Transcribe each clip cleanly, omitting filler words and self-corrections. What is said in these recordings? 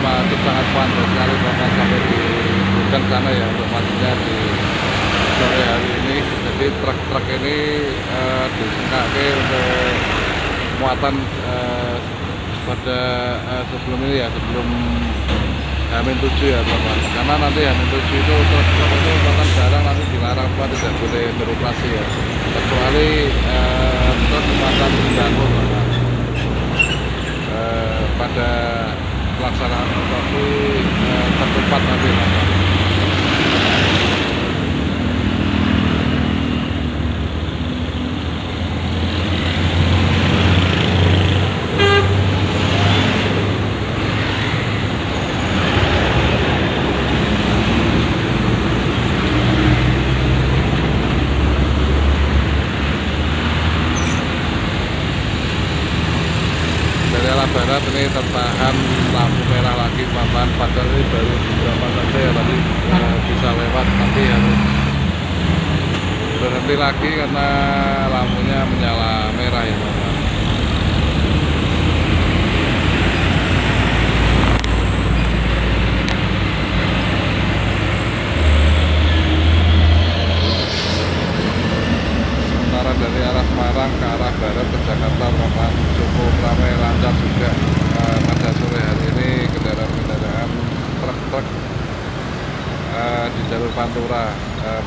macet sangat panjang sekali bahkan sampai di Gudang sana ya untuk macetnya di sore hari ini. Jadi truk-truk ini disengkake untuk muatan pada sebelum ini ya, sebelum H-7 ya teman-teman. Karena nanti H-7 itu truk-truk itu bahkan barang nanti dilarang tidak boleh beroperasi ya, kecuali truk muatan sembako pada pelaksanaan operasi tertempat nanti teman-teman. Dari arah barat ini tertahan lampu merah lagi teman-teman, padahal ini baru beberapa saja ya tadi bisa lewat, nanti harus berhenti lagi karena lampunya menyala merah ya teman-teman. Sementara dari arah Semarang ke arah barat ke Jakarta teman-teman cukup ramai lancar juga pada sore hari ini. Kendaraan-kendaraan truk-truk di jalur Pantura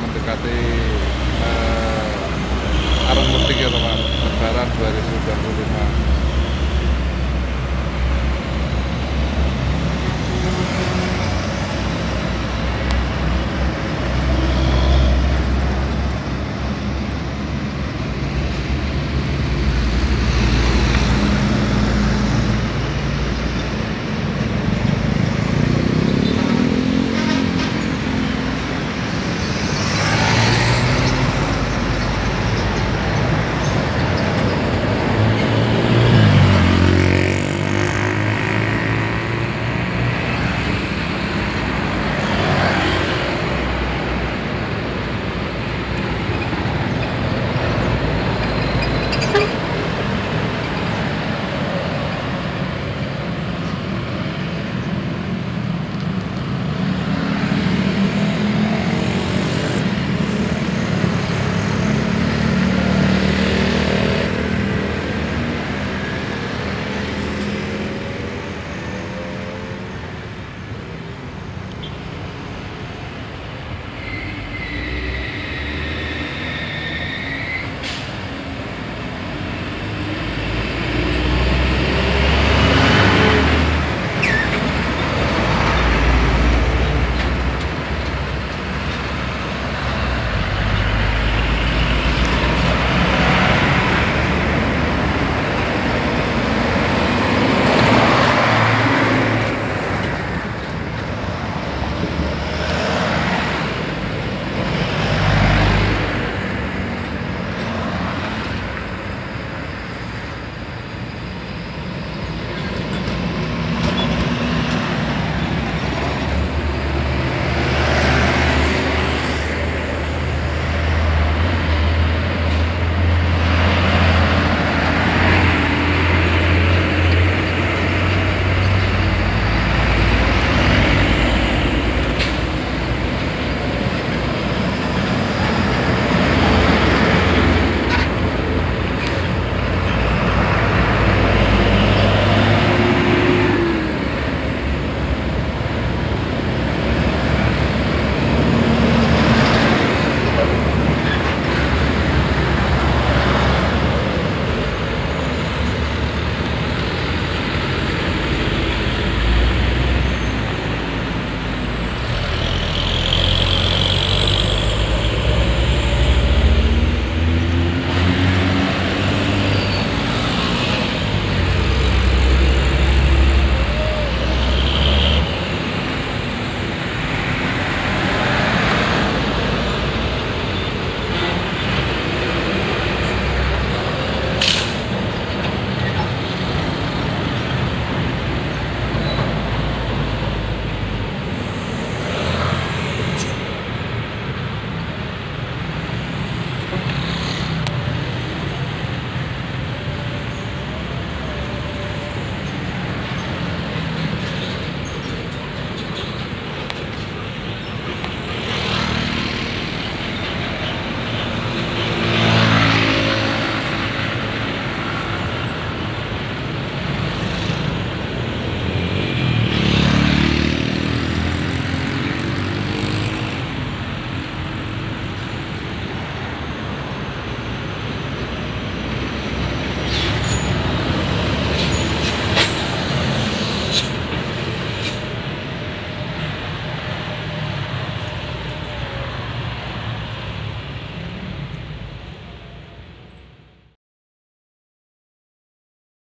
mendekati arah mudik ya teman, lebaran 2025.